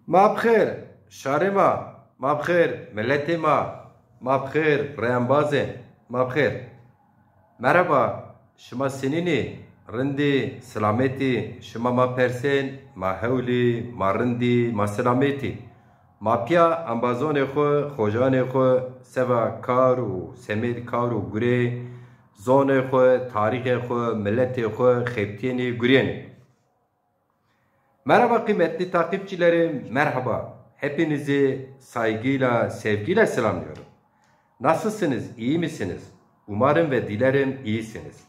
Mabxir, şarima, mabxir, milletima, mabxir, reyambazin, mabxir. Merhaba, şuma sinini, rindi, selameti, şuma ma persen, ma hevli, ma rindi, ma selameti. Ma pya ambazone xo, xojane xo, seva karu, semir karu gure, zone xo, tarihe xo, milleti xo, xeptiyeni gureyeni. Merhaba kıymetli takipçilerim, merhaba. Hepinizi saygıyla, sevgiyle selamlıyorum. Nasılsınız, iyi misiniz? Umarım ve dilerim iyisiniz.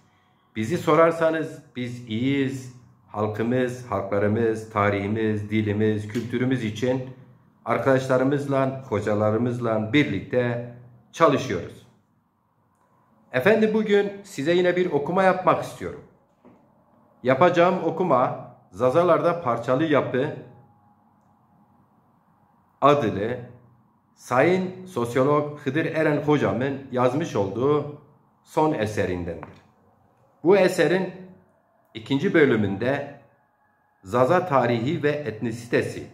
Bizi sorarsanız biz iyiyiz. Halkımız, halklarımız, tarihimiz, dilimiz, kültürümüz için arkadaşlarımızla, hocalarımızla birlikte çalışıyoruz. Efendim bugün size yine bir okuma yapmak istiyorum. Yapacağım okuma Zazalarda Parçalı Yapı adlı Sayın Sosyolog Hıdır Eren hocamın yazmış olduğu son eserindendir. Bu eserin ikinci bölümünde Zaza tarihi ve etnisitesi,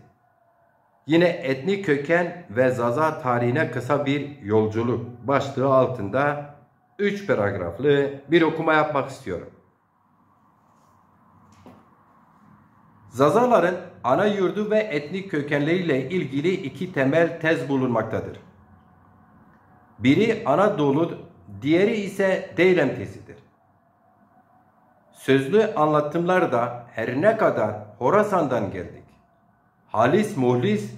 yine etnik köken ve Zaza tarihine kısa bir yolculuk başlığı altında 3 paragraflı bir okuma yapmak istiyorum. Zazaların ana yurdu ve etnik kökenleriyle ilgili iki temel tez bulunmaktadır. Biri Anadolu, diğeri ise Deylem tezidir. Sözlü anlatımlarda her ne kadar Horasan'dan geldik, halis muhlis,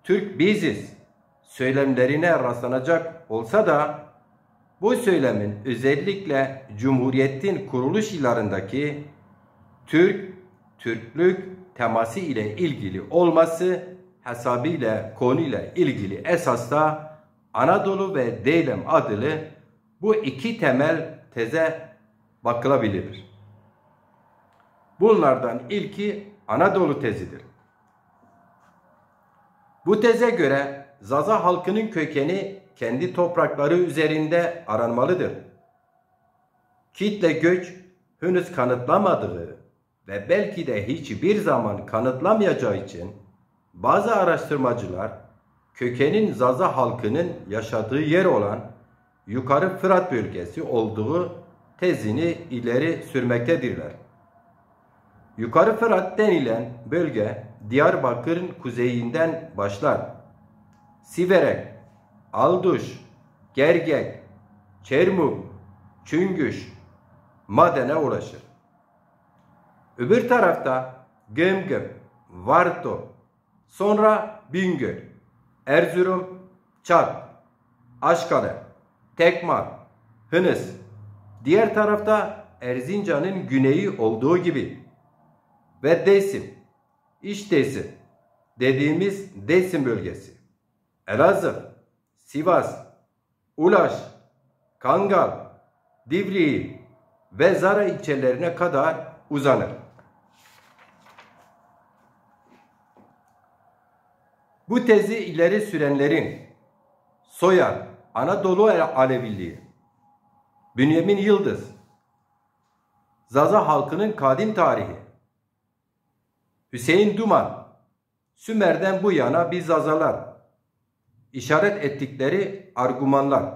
Türk biziz söylemlerine rastlanacak olsa da bu söylemin özellikle Cumhuriyet'in kuruluş yıllarındaki Türklük teması ile ilgili olması hesabıyla konuyla ilgili esasda Anadolu ve Deylem adlı bu iki temel teze bakılabilir. Bunlardan ilki Anadolu tezidir. Bu teze göre Zaza halkının kökeni kendi toprakları üzerinde aranmalıdır. Kitle göç henüz kanıtlamadığı ve belki de hiçbir zaman kanıtlamayacağı için bazı araştırmacılar kökenin Zaza halkının yaşadığı yer olan Yukarı Fırat bölgesi olduğu tezini ileri sürmektedirler. Yukarı Fırat denilen bölge Diyarbakır'ın kuzeyinden başlar. Siverek, Alduş, Gergek, Çermuk, Çüngüş, Maden'e ulaşır. Öbür tarafta Gömgöm, Varto, sonra Bingöl, Erzurum, Çat, Aşkale, Tekman, Hınıs, diğer tarafta Erzincan'ın güneyi olduğu gibi ve Desim, İç Desim dediğimiz Desim bölgesi, Elazığ, Sivas, Ulaş, Kangal, Divriği ve Zara ilçelerine kadar uzanır. Bu tezi ileri sürenlerin Soyar, Anadolu Aleviliği, Bünyamin Yıldız, Zaza halkının kadim tarihi, Hüseyin Duman, Sümer'den bu yana biz Zazalar, işaret ettikleri argümanlar.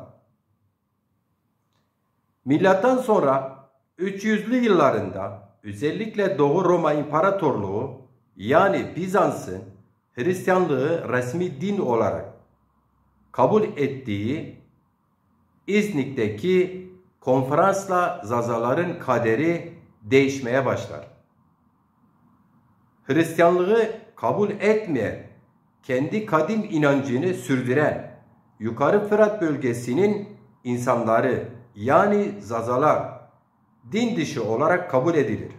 Milattan sonra 300'lü yıllarında özellikle Doğu Roma İmparatorluğu yani Bizans'ın Hristiyanlığı resmi din olarak kabul ettiği İznik'teki konferansla Zazaların kaderi değişmeye başlar. Hristiyanlığı kabul etmeyen, kendi kadim inancını sürdüren Yukarı Fırat bölgesinin insanları yani Zazalar din dışı olarak kabul edilir.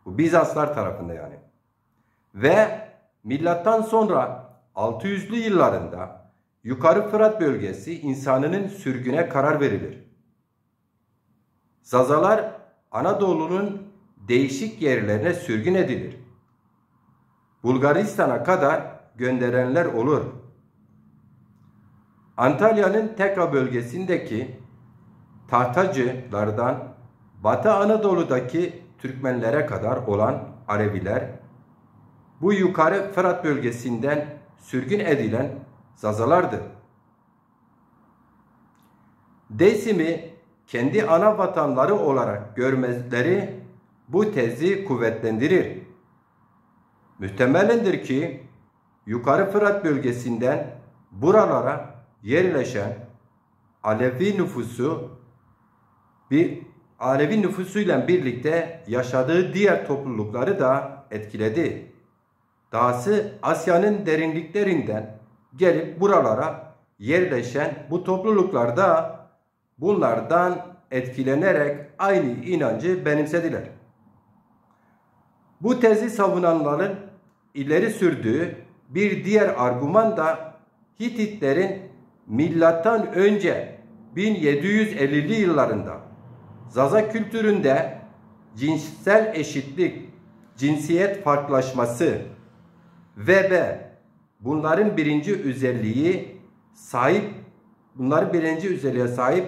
Bu Bizanslar tarafında yani. Ve milattan sonra 600'lü yıllarında Yukarı Fırat bölgesi insanının sürgüne karar verilir. Zazalar Anadolu'nun değişik yerlerine sürgün edilir. Bulgaristan'a kadar gönderenler olur. Antalya'nın Teka bölgesindeki Tahtacılardan Batı Anadolu'daki Türkmenlere kadar olan Aleviler bu yukarı Fırat bölgesinden sürgün edilen Zazalardır. Deysim'i kendi ana vatanları olarak görmeleri bu tezi kuvvetlendirir. Muhtemelendir ki yukarı Fırat bölgesinden buralara yerleşen Alevi nüfusuyla birlikte yaşadığı diğer toplulukları da etkiledi. Dahası Asya'nın derinliklerinden gelip buralara yerleşen bu topluluklar da bunlardan etkilenerek aynı inancı benimsediler. Bu tezi savunanların ileri sürdüğü bir diğer argüman da Hititlerin milattan önce 1750'li yıllarında Zaza kültüründe cinsel eşitlik, cinsiyet farklılaşması ve bunların birinci özelliğe sahip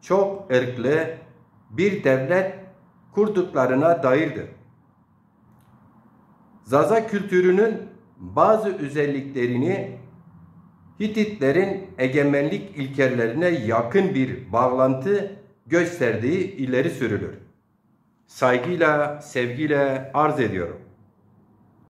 çok ırklı bir devlet kurduklarına dairdir. Zaza kültürünün bazı özelliklerini Hititlerin egemenlik ilkelerine yakın bir bağlantı gösterdiği ileri sürülür. Saygıyla, sevgiyle arz ediyorum.